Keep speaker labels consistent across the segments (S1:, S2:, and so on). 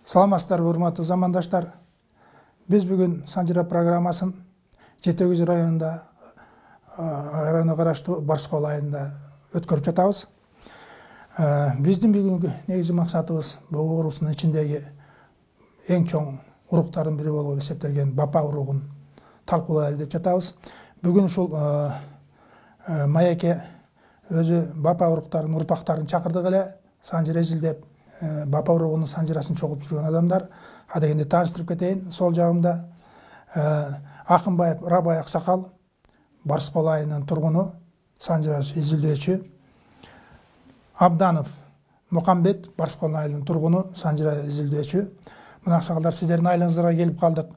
S1: Саламатсыздар, урматтуу замандаштар. Биз бүгүн Санжыра программасын Жети Өгүз районунда районуна караштуу Барскол айылында өткөрүп жатабыз. Биздин бүгүнкү негизги максатыбыз бул уруктун ичиндеги эң чоң уруктардын бири болуп эсептелген Бапа уругун талкуулайлы деп жатабыз. Бүгүн ушул Маекке өзү Бапа уруктарынын урпактарын чакырдык эле, Санжыра изилдеп Бапа уругунун санжырасын чогултуп жүргөн адамдар. Адегенде тааныштырып кетейин. Сол жагымда Акынбаев Рабай Аксакал, Барскол айылынын тургуну, санжырасы изилдөөчү. Абданов Мукамбет, Барскол айылынын тургуну, санжыра изилдөөчү. Мына аксакалдар, сиздердин айылыңыздарга келип калдык.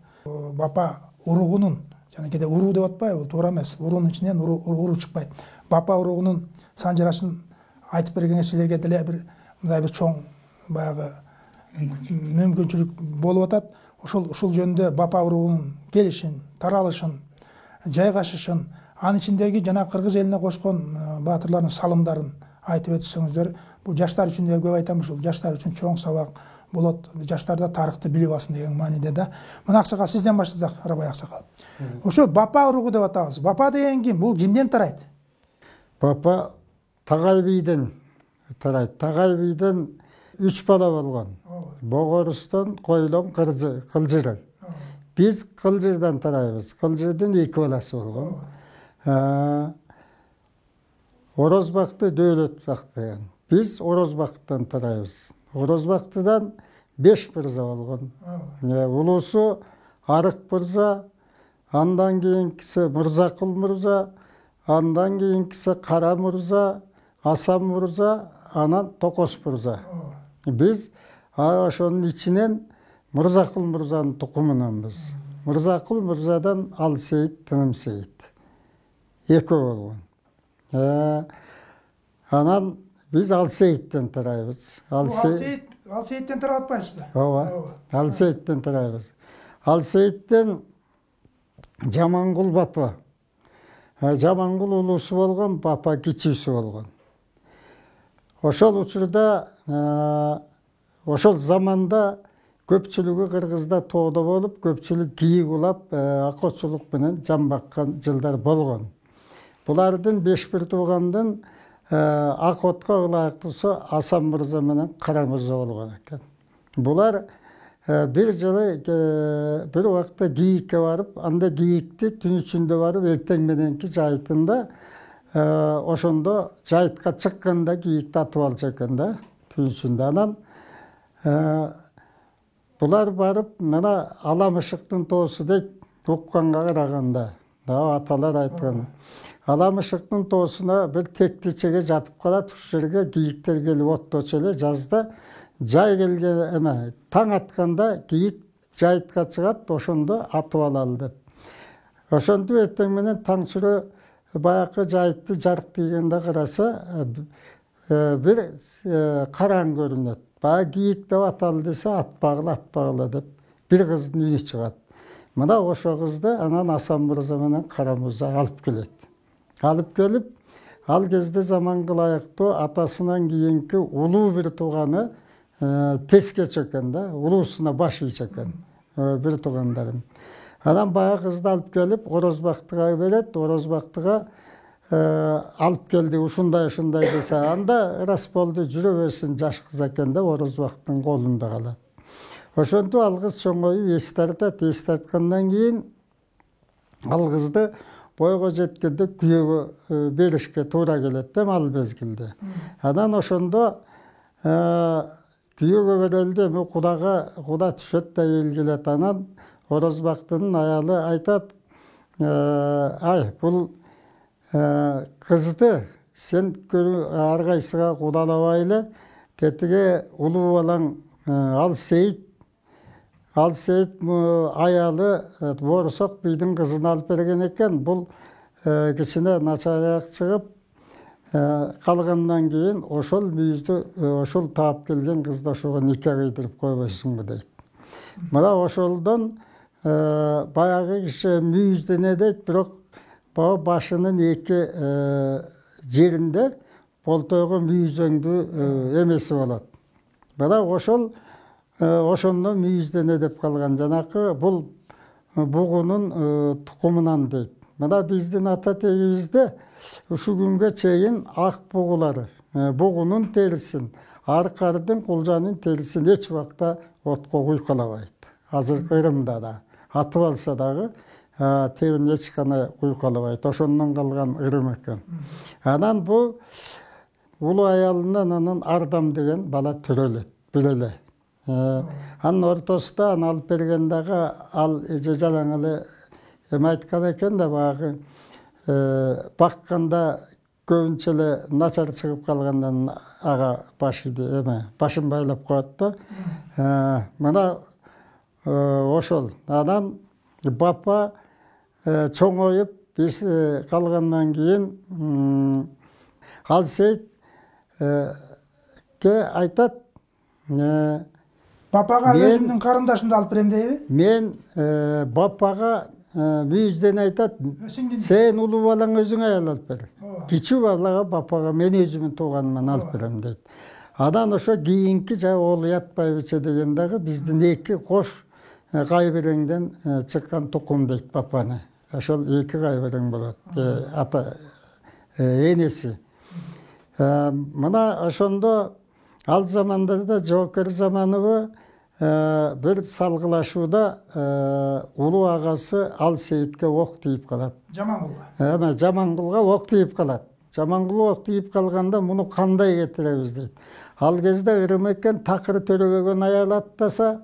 S1: Бапа уругунун, жанакейде уруу деп атпайбы? Туура эмес. Уруунун ичинен уруу чыкпайт. Бапа уругунун санжырасын айтып берген силерге деле мындай бир чоң баягы мүмкүнчүлүк болуп атат. Ушул жөнүндө Бапа уругунун келишин, таралышын, жайгашышын, анын ичиндеги жана кыргыз элине кошкон баатырлардын салымдарын айтып өтсөңүздөр. Бул жаштар үчүн да көп айтам, ушул жаштар үчүн чоң сабак болот. Жаштар да тарыхты билип алсын деген мааниде да. Мына аксакал, сизден баштасак, Рабай Аксакал. Ошо Бапа уругу деп атабыз. Бапа деген ким? Бул кимден тарайт?
S2: Бапа Тагай бийден тарайт. Тагай бийден 3 бала болгон. Богорустан, Койлон, Кылжыр. Биз Кылжырдан тарайбыз. Кылжырдын 2 баласы болгон. Орозбакты Дөөлөтбак деген. Биз Орозбактан тарайбыз. Орозбактыдан 5 мырза болгон. Улуусу Арык мырза, андан кийинкиси Мырзакул мырза, андан кийинкиси Кара мырза, Асан мырза, анан Токос мырза. Биз ошонун ичинен Мырзакул мырзанын тукумунанбыз. Мырзакул мырзадан Алсейит, Тынымсейит. 2 болгон. Анан биз Алсейиттен тарайбыз.
S1: Алсейиттен тарап атпайсызбы?
S2: Ооба. Алсейиттен тарайбыз. Алсейиттен Жамангул Бапа. Жамангул улуусу болгон, Бапа кичүүсү болгон. Ошол учурда, ошол заманда көпчүлүгү кыргызда тоодо болуп, көпчүлүк кийик улап, акочулук менен жан баккан жылдар болгон. Булардын 5 бир туугандын акотко ылайыктуусу Асан мырза менен Кара мырза болгон экен. Булар бир жылы бир убакта кийикке барып, анда кийикти түн ичинде барып, эртең мененки жайытында ошондо жайытка чыкканда кийикти атып алчу экен да, түн ичинде. Анан булар барып, мына Аламышыктын тоосу дейт, укканга караганда, аталар айткан. Аламышыктын тоосуна бир тектичеге жатып калат, ушул жерге кийиктер келип отточу эле жазда. Жай келген эме, таң атканда кийик жайытка чыгат, ошондо атып алалы деп. Ошентип эртең менен таң сүрө баякы жайытты жарык тийгенде караса, бир караң көрүнөт. Баягы кийик деп аталы десе, атпагыла деп бир кыздын үнү чыгат. Мына ошо кызды анан Асан мырза менен Кара мырза алып келет. Алып келип, ал кезде заманга ылайыктуу атасынан кийинки улуу бир тууганы теске чөкөн да, улуусуна баш ийчекен бир туугандарын. Анан баягы кызды алып келип Орозбактыга берет, Орозбактыга алып келди, ушундай десе, анда рас болду, жүрө берсин, жаш кыз экен деп Орозбактын колунда калат. Ошентип ал кыз чоңоюп эс тартат, эс тарткандан кийин ал кызды бойго жеткенде күйөөгө беришке туура келет да, ал мезгилде. Анан ошондо күйөөгө берелди, эми куда түшөт да эл келет. Анан Орозбактын аялы айтат: "Ай, бул кызды сен ар кайсыга кудалабай эле, тетиге улуу балаң Алсейит аялы Борсок бийдин кызын алып берген экен. Бул кичине начарыраак чыгып калгандан кийин ошол мүйүздү, ошол таап келген кызды ошого нике кыйдырып койбойсуңбу" дейт. Мына ошолдон баягы киши мүйүздү не дейт, бирок башынын 2 жеринде болтойго мүйүзөңдү эмеси болот. Мына ошол ошондо мүйүздене деп калган. Жанакы бул бугунун тукумунан дейт. Мына биздин ата тегибизде ушу күнгө чейин ак бугулар, бугунун терисин, аркардын, кулжанын терисин эч убакта отко куйкалабайт. Азыркы Кырымда да атып алса дагы терин эч кана куйкалабайт. Ошондон калган ырым экен. Анан бул улуу аялынан анан Ардам деген бала төрөлөт, билеле. Анын ортосунда аны алып берген дагы ал эже жалаң эле эме айткан экен да, баягы бакканда көбүнчө эле начар чыгып калгандан ага башын байлап коет да. Мына ошол. Анан бапа чоңоюп биз калгандан кийин ал Сейитке айтат,
S1: Бапага өзүмдүн карындашымды алып берем дейби?
S2: Мен бапага мүйүзден айтат, сен улуу балаң өзүң аял алып бер. Кичүү балага бапага мен өзүмдүн тууганыман алып берем дейт. Анан ошо кийинки Олуят байбиче деген дагы биздин эки кош кайбереңден чыккан тукум дейт бапаны. Ошол эки кайберең болот, ата энеси. Мына ошондо ал заманда да жоокер заманыбы бир салгылашууда улуу агасы ал Сейитке ок тийип калат. Жамангулга. Жамангулга ок тийип калат. Жамангул ок тийип калганда муну кандай кетиребиз дейт. Ал кезде ырым экен, такыр төрөбөгөн аял аттаса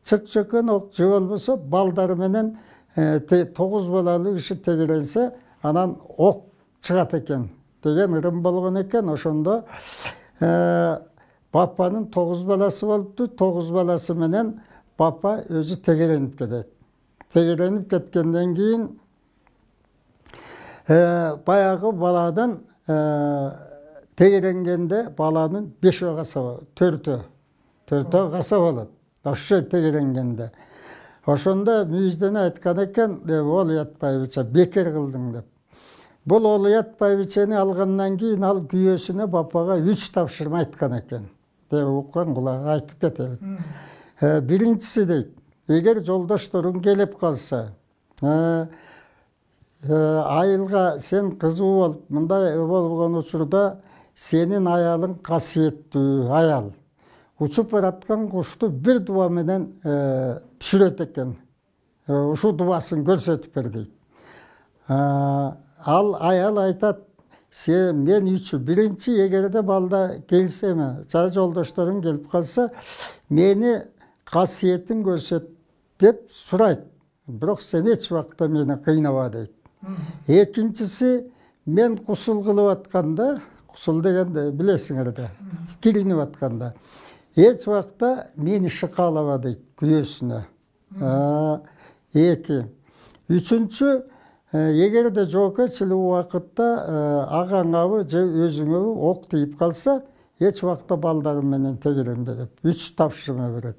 S2: чык чөкөн ок, же болбосо балдары менен 9 балалуу киши тегеренсе анан ок чыгат экен деген ырым болгон экен. Ошондо бапанын 9 баласы болупту. 9 баласы менен бапа өзү тегеренип кетет. Тегеренип кеткенден кийин баягы баладан тегеренгенде баланын 5 каса болот, 4 каса болот. Ошо тегеренгенде. Ошондо мүйүздөн айткан экен, Олуят байбиче бекер кылдың деп. Бул Олуят байбичени алгандан кийин ал күйөөсүнө бапага 3 тапшырма айткан экен. Деп уккан кулак айтып кетели. Биринчиси дейт, эгер жолдошторуң келип калса, айылга сен кызуу болуп, мындай болгон учурда сенин аялың касиеттүү аял. Учуп бараткан кушту бир дуба менен түшүрөт экен. Ушу дубасын көрсөтүп бер дейт. Ал аял айтат, мен үчү биринчи эгерде балда келсеме, жолдошторуң келип калса, мени касиетин көрсөт деп сурайт. Бирок сен эч убакта мени кыйнаба дейт. Экинчиси, мен кусул кылып атканда, кусул дегенде билесиңер да, киринип атканда, эч убакта мени шыкалаба дейт күйөөсүнө. 2. Үчүнчү, эгерде жоокерчилик убакытта агаңабы же өзүңө ок тийип калса, эч убакта балдарым менен тегеренбе деп 3 тапшырма берет.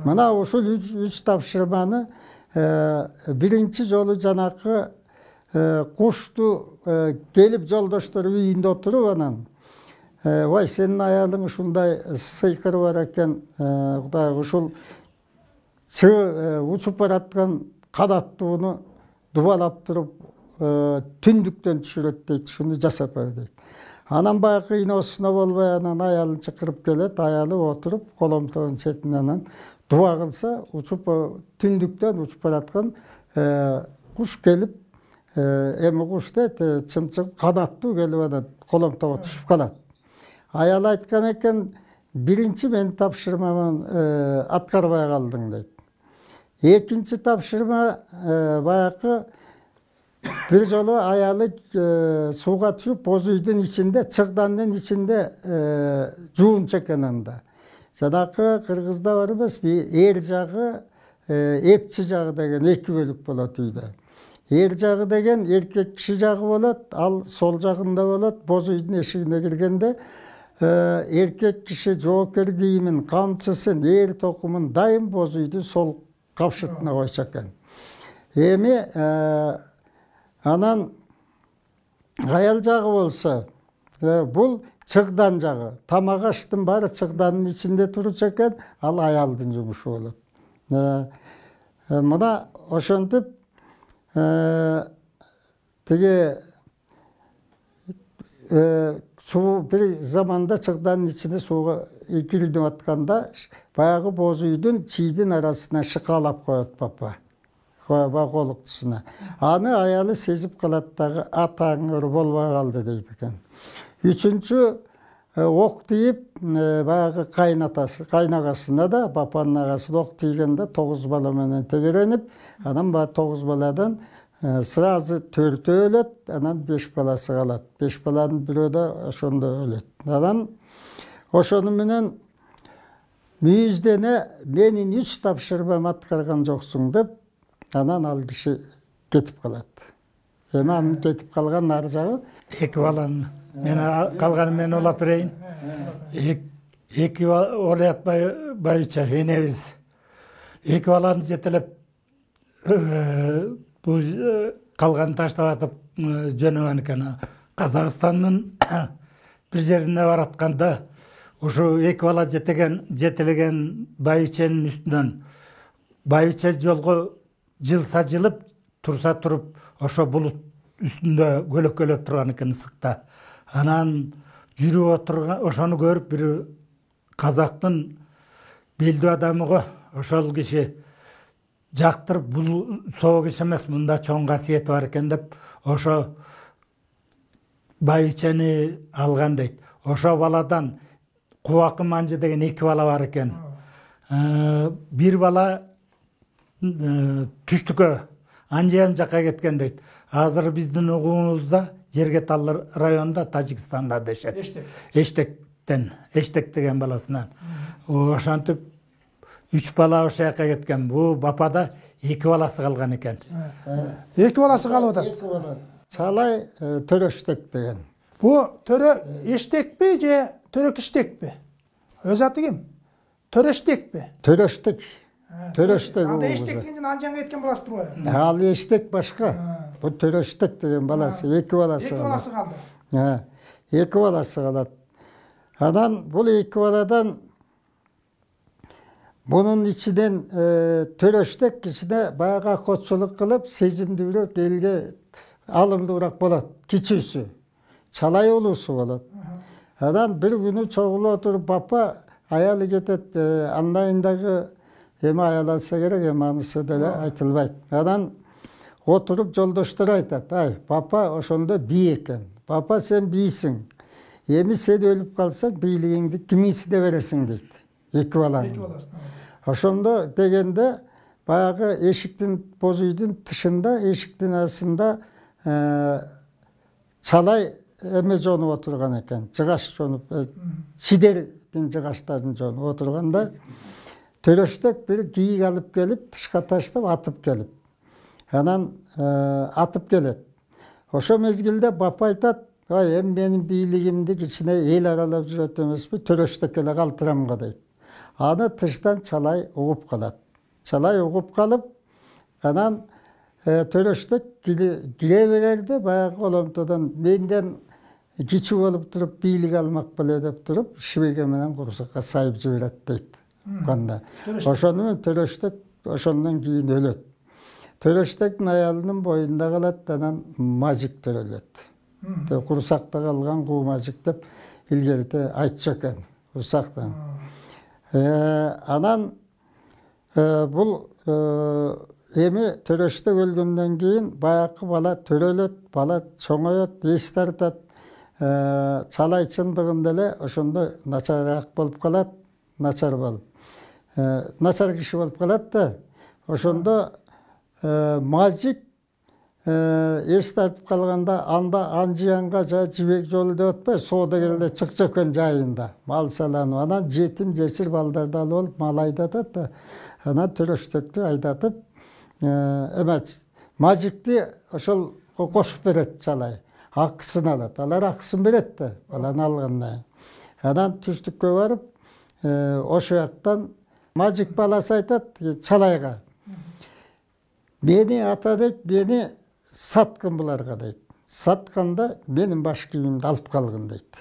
S2: Мына ушул 3 тапшырманы биринчи жолу жанакы кушту келип жолдоштору үйүндө отуруп анан, ой, сенин аялың ушундай сыйкыры бар экен, Кудай ушул учуп бараткан канаттууну дубалап туруп түндүктөн түшүрөт дейт, шуну жасап бер дейт. Анан баягы кыйноосуна болбой анан аялын чакырып келет, аялы отуруп коломтонун четинен дуба кылса, түндүктөн учуп бараткан куш келип, эми куш дейт, чымчык канаттуу келип анан коломтого түшүп калат. Аял айткан экен, биринчи менин тапшырмамды аткарбай калдың дейт. Экинчи тапшырма баягы бир жолу аялы сууга түшүп, боз үйдүн ичинде, чырдандын ичинде жуун чеккен анда. Жанакы кыргызда бар эмеспи, эр жагы, эпчи жагы деген 2 бөлүк болот үйдө. Эр жагы деген эркек киши жагы болот, ал сол жагында болот. Боз үйдүн эшигине киргенде эркек киши жоокер кийимин, камчысын, эр токумун дайым боз үйдүн сол капшытына койчу экен. Эми анан аял жагы болсо, бул чыгдан жагы. Тамак аштын баары чыгданын ичинде турчу экен, ал аялдын жумушу болот. Мына ошентип тиги суу бир заманда чыгданын ичине сууга кирилип атканда баягы боз үйдүн чийдин арасына шыкалап коет папа. Колуктусуна. Аны аялы сезип калат дагы атаңыр болбой калды дейт экен. Үчүнчү ок тийип баягы кайнагасына да папанын агасы ок тийгенде 9 бала менен тегеренип, анан баягы 9 баладан сразу 4 өлөт, анан 5 баласы калат. 5 баланын бирөө да ошондо өлөт. Анан ошону менен мүйүздене менин 3 тапшырмамды аткарган жоксуң деп, анан ал киши кетип калат. Эми анын кетип калган ар жагы
S3: 2 баланы мен калганын мен улап берейин. 2 олят байча энебиз 2 баланы жетелеп бул калганын таштап атып жөнөгөн экен. Казакстандын бир жерине баратканда ушу 2 бала жетелеген байченин үстүнөн байча жолго жылса жылып, турса туруп, ошо булут үстүндө көлөккөлөп турган экен ысыкта. Анан жүрүп отурган, ошону көрүп бир казактын белдүү адамы го, ошол киши жактырып, бул соо киши эмес, мында чоң касиети бар экен деп, ошо байчени алган дейт. Ошо баладан Кубакы Манжы деген 2 бала бар экен. Бир бала түштүккө Анжиян жакка кеткен дейт. Азыр биздин угуубузда Жергетал районунда, Тажикстанда дешет. Эштек деген баласынан. Ошентип 3 бала ошол жака кеткен. Бу бапада 2 баласы калган экен.
S1: 2 баласы калып атат.
S2: 2 бала. Чалай Төрөштек деген.
S1: Бу Төрө Эштекпи же Төрөкүштекпи? Өз аты ким? Төрөштекпи?
S2: Төрөштек. Төрөштек.
S1: Анда Эштек менен Анжанга кеткен баласы турбайбы?
S2: Ал Эштек башка. Бу Төрөштек деген баласы, 2 баласы.
S1: 2 баласы калды.
S2: 2 баласы калат. Анан бул 2 баладан бунун ичинен Төрөштек кичине баягы котчулук кылып, сезимдүүрөөк, элге алымдуураак болот, кичүүсү. Чалай улуусу болот. Анан бир күнү чогулуп отуруп папа аялы кетет, андайындагы эми аяланса керек, эми анысы деле айтылбайт. Анан отуруп жолдоштор айтат, ай, папа ошондо бий экен. Папа сен бийсиң. Эми сен өлүп калсаң, бийлигиңди кимисине бересиң дейт. 2 баланы.
S1: 2 баласы.
S2: Ошондо дегенде баягы эшиктин боз үйдүн тышында, эшиктин астында чалай эме жонуп отурган экен. Жыгаш жонуп, чидердин жыгаштарын жонуп отурганда Төрөштек бир кийик алып келип, тышка таштап атып келип. Анан атып келет. Ошо мезгилде папа айтат, ай, эми менин бийлигимди кичине эл аралап жүрөт эмеспи, Төрөштек эле калтырамга дейт. Аны тыштан чалай угуп калат. Чалай угуп калып, анан Төрөштек кире берерде баягы коломтодон менден кичүү болуп туруп бийлик алмак беле деп туруп, шибеге менен курсакка сайып жиберет дейт. Канда. Ошону менен Төрөштек ошондон кийин өлөт. Төрөштектин аялынын боюнда калат, анан мажик төрөлөт. Курсакта калган куумажик деп илгерите айтчу экен, курсактан. Анан бул эми Төрөштек өлгөндөн кийин баягы бала төрөлөт, бала чоңоет, эс тартат. Чалай чындыгында эле ошондо начараак болуп калат, начар болуп. Начар киши болуп калат да, ошондо мажик эс тартып калганда анда Анжиянга жибек жолу деп атпайбы, соодагерлер чыкчу экен жайында, мал саланып, анан жетим жесир балдарды алып алып мал айдатат да, анан Төрөштөктү айдатып, эмес, мажикти ошол кошуп берет чалай. Акысын алат. Алар акысын берет да, баланы алгандан. Анан түштүккө барып, ошо жактан мажик баласы айтат чалайга. Мени ата дейт, мени саткын буларга дейт. Сатканда менин баш кийимимди алып калгын дейт.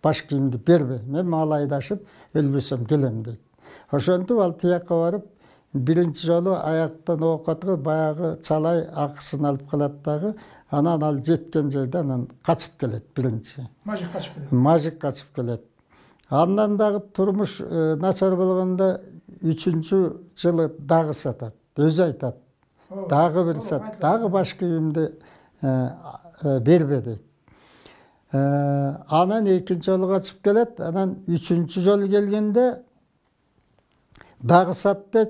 S2: баш кийимди бербе, мен мага айдашып өлбөсөм келем дейт. Ошентип ал тияка барып биринчи жолу аяктан оокатка баягы чалай акысын алып калат дагы, анан ал жеткен жерде анан качып келет биринчи.
S1: Мажик качып келет.
S2: Мажик качып келет. Андан дагы турмуш начар болгондо 3-чү жылы дагы сатат. Өзү айтат. Дагы бир сат, дагы баш кийимди бербе дейт. Анан 2-нчи жолу качып келет, анан 3-чү жолу келгенде дагы сат дейт.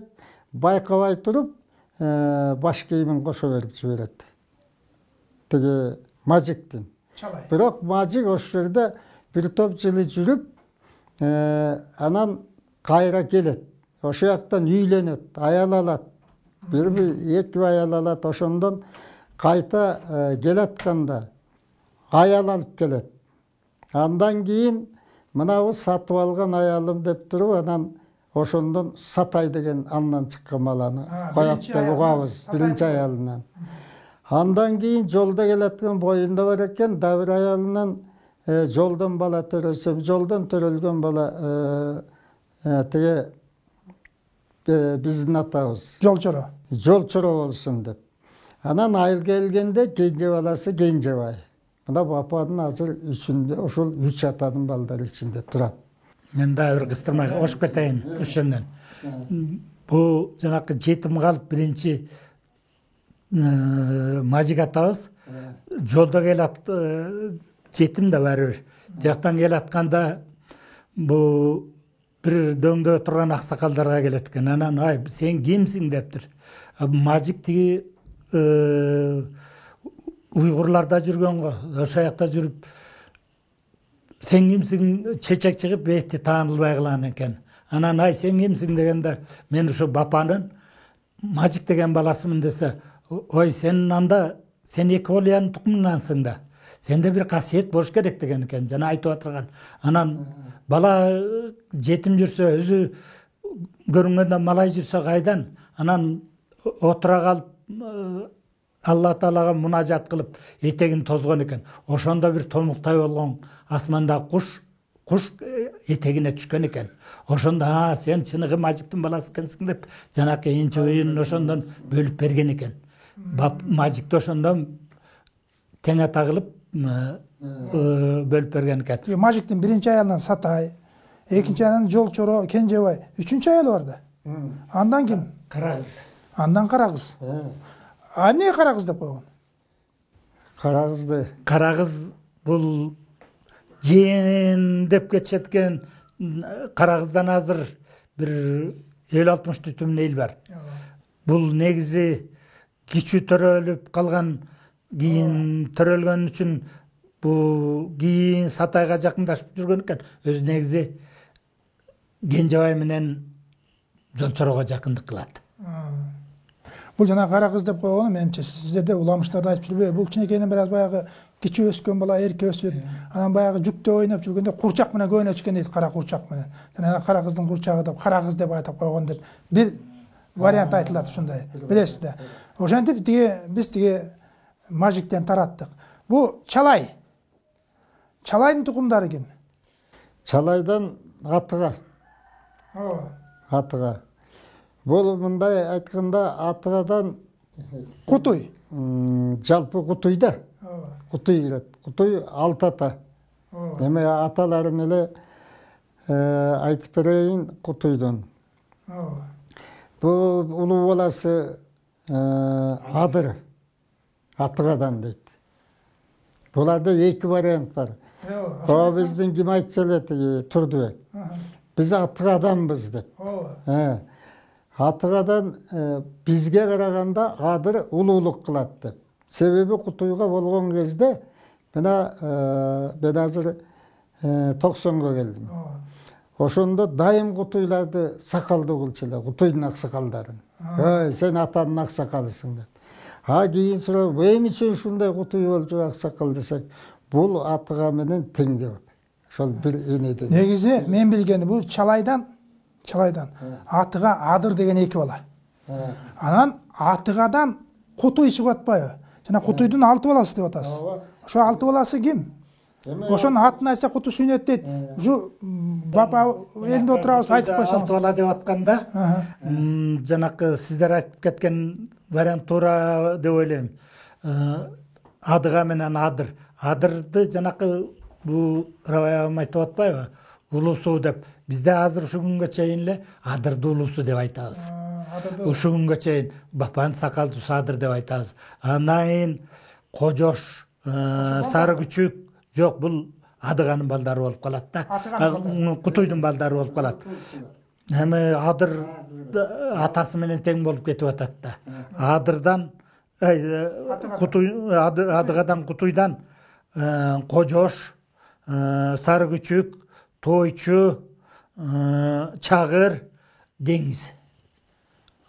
S2: Байкабай туруп, баш кийимин кошо берип жиберет. Тиги мажиктин.
S1: Чалай.
S2: Бирок мажик ошол жерде бир топ жылы жүрүп, анан кайра келет. Ошол жактан үйлөнөт, аял алат. Эки аял алат. Ошондон кайта келатканда аял алып келет. Андан кийин мынабы сатып алган аялым деп туруп, анан ошондон Сатай деген андан чыккан баланы коёт деп угабыз, биринчи аялынан. Андан кийин жолдо келаткан боюнда бар экен, да бир аялынан жолдон бала төрөлсө, жолдон төрөлгөн бала тиги биздин атабыз
S1: Жолчоро.
S2: жолчоро болсун деп. Анан айыл келгенде кенже баласы Кенжебай. Мына бапанын азыр үчүндө ошол 3 атанын балдары ичинде турат.
S3: Мен дагы бир кыстырмай кошуп кетейин ошондон. Бу жанакы жетим калып биринчи мажик атабыз жолдо келат, жетим да барыбир. Жактан келатканда бу бир дөңдө турган аксакалдарга келет экен. Анан ай сен кимсиң дептир. Мажик тиги уйгурларда жүргөн го, ошол жакта жүрүп сен кимсиң чечек чыгып бетти таанылбай калган экен. Анан ай сен кимсиң дегенде мен ошо бапанын мажик деген баласымын десе, ой сен анда сен эки олуянын тукумунансың да. Сенде бир касиет болуш керек деген экен, жана айтып атырган. Анан бала жетим жүрсө, өзү көрүнгөндө малай жүрсө кайдан? Анан отура калып Алла Таалага мунажат кылып этегин тозгон экен. Ошондо бир томуктай болгон асмандагы куш этегине түшкөн экен. Ошондо сен чыныгы мажиктин баласы экенсиң деп жанакы энчи уюн ошондон бөлүп берген экен. Мажикти ошондон тең ата кылып бөлүп берген экен.
S1: Мажиктин биринчи аялынан Сатай, экинчи аялынан Жолчоро, Кенжебай, үчүнчү аялы бар да. Андан ким?
S3: Карагыз.
S1: Андан Карагыз. Эмне Карагыз деп койгон?
S2: Карагызды
S3: бул жээн деп кетишеткен. Карагыздан азыр бир 50-60 түтүм эл бар. Бул негизи кичүү төрөлүп калган, кийин төрөлгөн үчүн бул кийин Сатайга жакындашып жүргөн экен. Өзү негизи Кенжебай менен Жолчорого жакындык кылат.
S1: Бул жана Карагыз деп койгону менимче сиздерде уламыштарда айтып жүрбөйбү? Бул кичинекейинен бир аз баягы кичүү өскөн бала, эрке өсүп, анан баягы жүктө ойноп жүргөндө курчак менен көйнөчкөн дейт, кара курчак менен. Жана Карагыздын курчагы деп Карагыз деп айтып койгон деп бир вариант айтылат ушундай. Билесиз да. Ошентип биз мажиктен тараттык. Бу Чалай. Чалайдын тукумдары ким?
S2: Чалайдан Атыга. Бул мындай айтканда Атыгадан
S1: Кутуй.
S2: Жалпы Кутуйда. Кутуй келет. Кутуй 6 ата. Эми аталарым эле айтып берейин Кутуйдун. Бул улуу баласы Адыр. Атыгадан дейт. Буларда 2 вариант бар. Биздин ким айтса эле Турдубек. Биз Атыгаданбыз деп. Атыгадан бизге караганда Адыр улуулук кылат деп. Себеби Кутуйга болгон кезде мен азыр 90го келдим. Ошондо дайым Кутуйларды сакалдуу кылчу эле, Кутуйдун аксакалдарын. Сен атанын аксакалысың деп. Кийин суроо, эмне үчүн ушундай Кутуй болчу аксакал десек, бул Атыга менен тең деп. Ошол бир энеден.
S1: Негизи мен билгени бул Чалайдан Атыга Адыр деген 2 бала. Анан Атыгадан Кутуй чыгып атпайбы? Жана Кутуйдун 6 баласы деп атасыз. Ошо 6 баласы ким? Ошонун атын айтса куту сүйнөт дейт. Ушу бапа элинде отурабыз, айтып койсоңуз.
S3: Алты бала деп атканда, жанакы сиздер айтып кеткен вариант туура деп ойлойм. Адыга менен адыр. Адырды жанакы бул Рабай агам айтып атпайбы? Улусу деп. Бизде азыр ушу күнгө чейин эле адырды улусу деп айтабыз. Ушу күнгө чейин бапанын сакалдуусу адыр деп айтабыз. Андан кийин Кожош, Сары Күчүк, жок, бул Адыганын балдары болуп калат да. Кутуйдун балдары болуп калат. Эми адыр атасы менен тең болуп кетип атат да. Адырдан Адыгадан Кутуйдан Кожош, Сары Күчүк, Тойчу, Чагыр, Деңиз.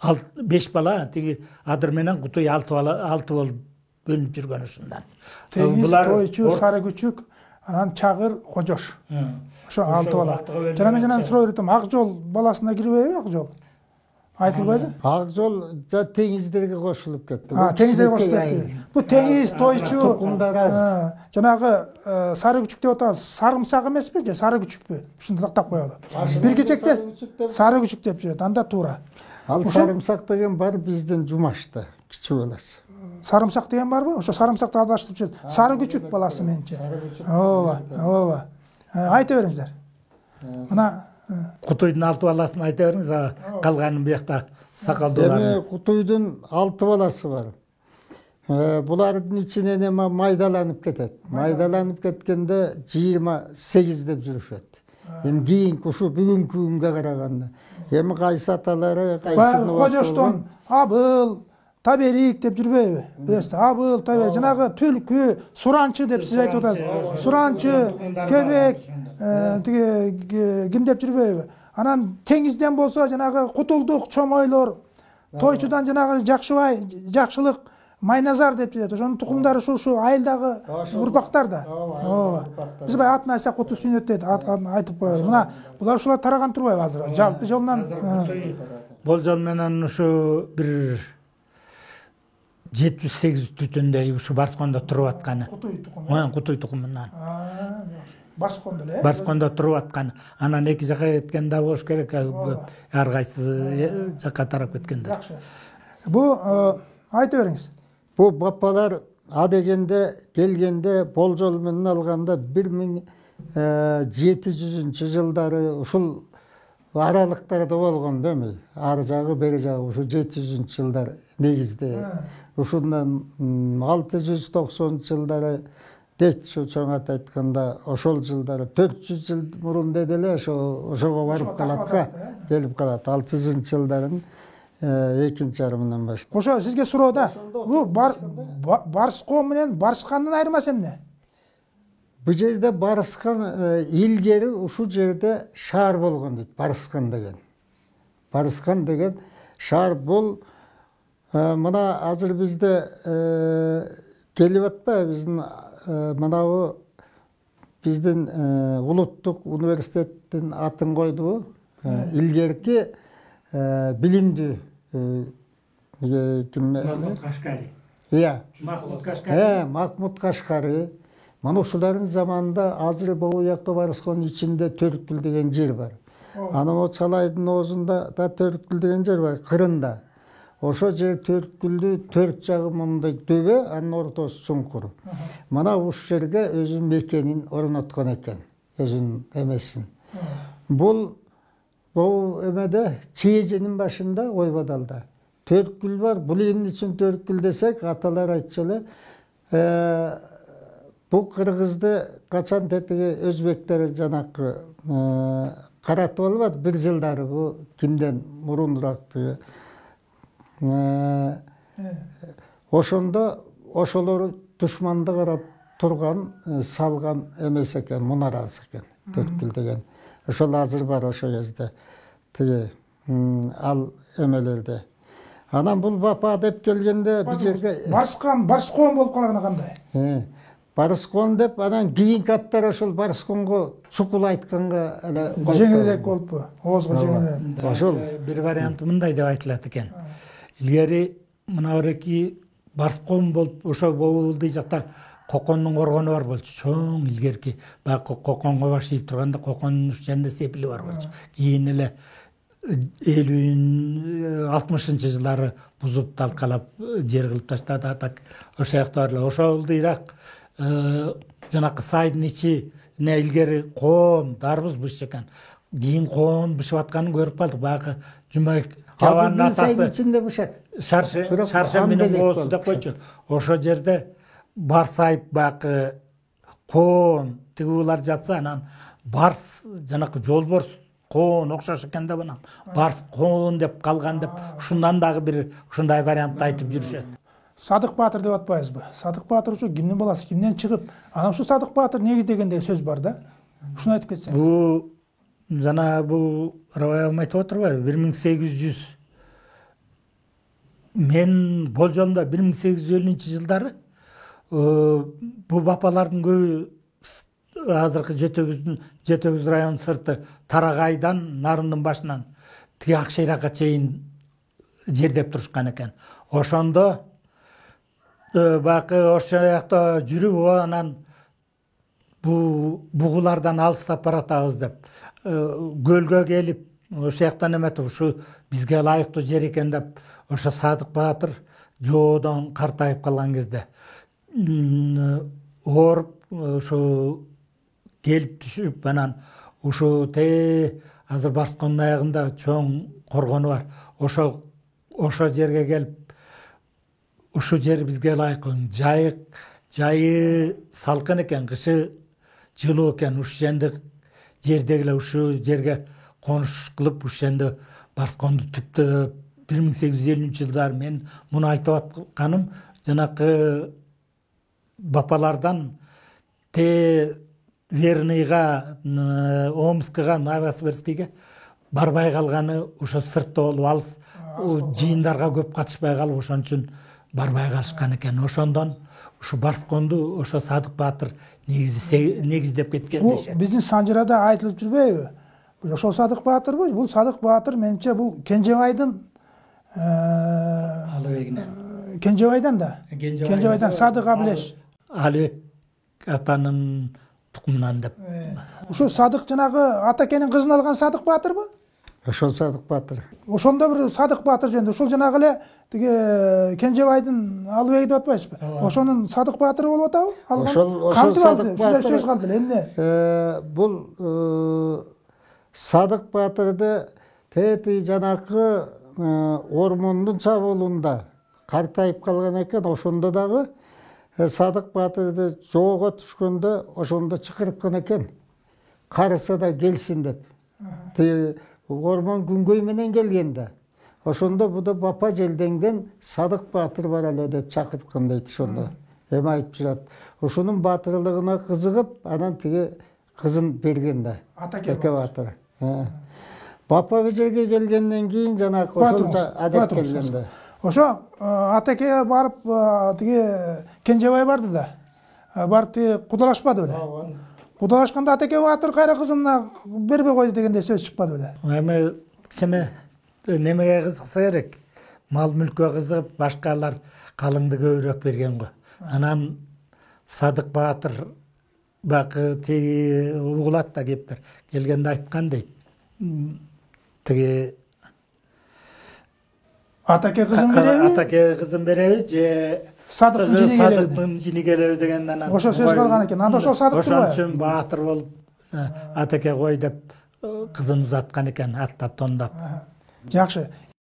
S3: 5 бала, тиги Адыр менен Кутуй 6 болуп бөлүнүп жүргөн ушундан.
S1: Деңиз, Тойчу, Сары Күчүк, анан Чагыр, Кожош. Ошо 6 бала. Жана мен жанан суроо бердим, Ак Жол баласына кирбейби Ак Жол? Айтылбайды?
S2: Ак Жол теңиздерге кошулуп кетти.
S1: Теңиздерге кошулуп кетти. Бул Теңиз, Тойчу, жанагы Сары Күчүк деп атабыз. Сарымсак эмеспи же Сары Күчүкпү? Ушунду тактап коелу. Бир кечекте Сары Күчүк деп жүрөт, анда туура.
S2: Ал сарымсак деген бар биздин Жумашта, кичүү баласы.
S1: Сарымсак деген барбы? Ошо сарымсакты адаштырып жүрөт. Сары Күчүк баласы менчи. Ооба. Айта бериңиздер. Мына
S3: Кутуйдун 6 баласын айта бериңиз, калганын биякта сакалдуулар.
S2: Кутуйдун 6 баласы бар. Булардын ичинен эми майдаланып кетет. Майдаланып кеткенде 28 деп жүрүшөт. Эми кийинки ушу бүгүнкү күнгө караганда эми кайсы аталары, кайсы
S1: Кожоштон Абыл, Таберик деп жүрбөйбү? Билесиз, Абыл, Таберик, жанагы Түлкү, Суранчы деп сиз айтып атасыз. Суранчы, Кебек, тиги ким деп жүрбөйбү? Анан Теңизден болсо жанагы Кутулдук, Чомойлор, Тойчудан жанагы Жакшыбай, Жакшылык, Майназар деп жүрөт. Ошонун тукумдары ушу айылдагы урпактар да. Ооба. Биз бай атын айтсак куту сүйнөт дейт, айтып коелу. Мына булар ушулар тараган турбайбы азыр? Жалпы жолунан
S3: Болжол менен ушу бир 7-8 түтүндөй ушу Барскондо туруп атканы. Кутуй тукумунан.
S1: Барскондо эле?
S3: Барскондо туруп атканы. Анан эки жака кеткен да болуш керек. Ар кайсы жака тарап кеткендер.
S1: Жакшы. Бу айта бериңиз.
S2: Бу бапалар адегенде келгенде болжол менен алганда 1700 жылдары ушул аралыктарда болгон да эми. Ар жагы бери жагы ушу 700 жылдар негизде. Ушундан 690 жылдары дейт, ушу чоңат айтканда ошол жылдары 400 жыл мурун деди эле ошого барып калат да, келип калат. 600 жылдарын экинчи жарымынан баштап.
S1: Ошо сизге суроо да. Бу Барскон менен Барскандын айырмасы эмне?
S2: Бу жерде Барскан илгери ушул жерде шаар болгон дейт, Барскан деген. Барскан деген шаар бул мына азыр бизде келип атпайбы биздин мынабу биздин улуттук университеттин атын койдубу? Илгерки билимдүү ким?
S3: Махмуд Кашкари.
S2: Махмуд Кашкари. Мына ушулардын заманында азыр бул жакта Барсконун ичинде Төрткүл деген жер бар. Анан Чалайдын оозунда да Төрткүл деген жер бар, кырында. Ошо жер Төрткүлдү 4 жагы мындай дөбө, анын ортосу чуңкур. Мына ушул жерге өзүнүн мекенин орноткон экен, өзүнүн эмесин. Бул эмеде Чеженин башында Ойбадалда Төрткүл бар. Бул эмне үчүн Төрткүл десек, аталар айтчу эле, бул кыргызды качан тетиги өзбектер жанакы каратып албады бир жылдары, бу кимден мурунураак. Ошондо ошолор душманды карап турган, салган эмес экен, мунарасы экен Төрткүл деген. Ошол азыр бар ошо кезде. Тиги ал эмелерде. Анан бул Бапа деп келгенде бир жерге
S1: Барскон болуп калганы кандай?
S2: Барскон деп, анан кийинки аттар ошол Барсконго чукул айтканга эле
S1: жеңилирээк болуппу? Оозго жеңилирээк.
S2: Ошол
S3: Бир варианты мындай деп айтылат экен. Илгери мына эки Барскон болуп ошо болду жакта Кокондун коргону бар болчу, чоң илгерки. Баягы коконго башыйып турганда кокондун ушчанда сепили бар болчу. Кийин эле 50-60 жылдары бузуп талкалап жер кылып таштады атак. Ошо жакта бар эле. Ошол ыйрак жанакы сайдын ичине илгери коон, дарбыз бышчу экен. Кийин коон бышып атканын көрүп калдык. Баягы Жумабек Чабанын атасы
S2: içinde bışak.
S3: Шарша менен коосу деп койчу. Ошо жерде барсайып баягы коон тигүүлөр жатса, анан барс жанакы жолборс коон окшош экен деп анан барс коон деп калган деп ушундан дагы бир ушундай вариантты айтып жүрүшөт.
S1: Садык Баатыр деп атпайбызбы? Садык Баатыр ушу кимдин баласы, кимден чыгып, анан ушу Садык Баатыр негиздеген деген сөз бар да. Ушуну айтып кетсеңиз.
S3: Бул жана бул Рабаевым айтып отурбайбы? 1800 мен болжомдо 1850-жылдары бул бапалардын көбү азыркы Жетөгүз районунун сырты Тарагайдан, Нарындын башынан тиги Акшайракка чейин жердеп турушкан экен. Ошондо баягы ошо жакта жүрүп анан бугулардан алыстап баратабыз деп көлгө келип ошо жактан эметип ушу бизге ылайыктуу жер экен деп ошо Садык Баатыр жоодон картайып калган кезде ооруп ошо келип түшүп анан ушу азыр Барскондун аягында чоң коргону бар. Ошо жерге келип ушу жер бизге ылайык, жайы салкын экен, кышы жылуу экен. Ушул жердеги эле ушу жерге конуш кылып ушул Барсконду түптөп 1850-жылдары мен муну айтып атканым жанакы бапалардан Верныйга, Омскага, Новосибирскиге барбай калганы ошо сыртта болуп алыс жыйындарга көп катышпай калып ошон үчүн барбай калышкан экен. Ошондон ушу Барсконду ошо Садык Баатыр негиздеп кеткен дешет.
S1: Биздин Санжырада айтылып жүрбөйбү? Ошол Садык Баатырбы? Бул Садык Баатыр менимче бул Кенжебайдын Кенжебайдан да. Кенжебайдан Садык Абилеш.
S3: Алыбек атанын тукумунан деп.
S1: Ошо Садык жанагы атакенин кызын алган Садык Баатырбы?
S2: Ошол Садык Баатыр.
S1: Ошондо бир Садык Баатыр жөнүндө ошол жанагы эле тиги Кенжебайдын Алыбеги деп атпайсызбы? Ошонун Садык Баатыры болуп атабы?
S2: Ошол
S1: Садык Баатыр сөз калды эле эмне?
S2: Бул Садык Баатырды тети жанакы ормондун чабуулунда картайып калган экен. Ошондо дагы Садык Баатырды жоого түшкөндө ошондо чакырткан экен. Карыса да келсин деп. Ормон күнгөй менен келгенде. Ошондо бу да бапа желдеңден Садык Баатыр бар эле деп чакырткан дейт ошондо. Эми айтып жүрөт. Ошонун баатырлыгына кызыгып, анан тиги кызын берген да. Атаке Баатыр. Бапа жерге келгенден кийин жанагы ошончо адет келгенде.
S1: Ошо Атаке барып тиги Кенжебай барды да. Барып тиги кудалашпады беле. Кудалашканда Атаке Баатыр кайра кызына бербей койду дегенде сөз чыкпады беле.
S3: Эми кичине немеге кызыкса керек. Мал мүлккө кызыгып, башкалар калыңды көбүрөөк берген го. Анан Садык Баатыр бакы тиги угулат да кептер. Келгенде айткан дейт. Тиги
S1: Атаке кызын береби?
S3: Атаке кызын береби же Садыктын жини келеби дегенден
S1: ошо сөз калган экен. Анда ошол Садык турбайбы?
S3: Ошон үчүн Баатыр болуп Атаке кой деп кызын узаткан экен, аттап тондап.
S1: Жакшы.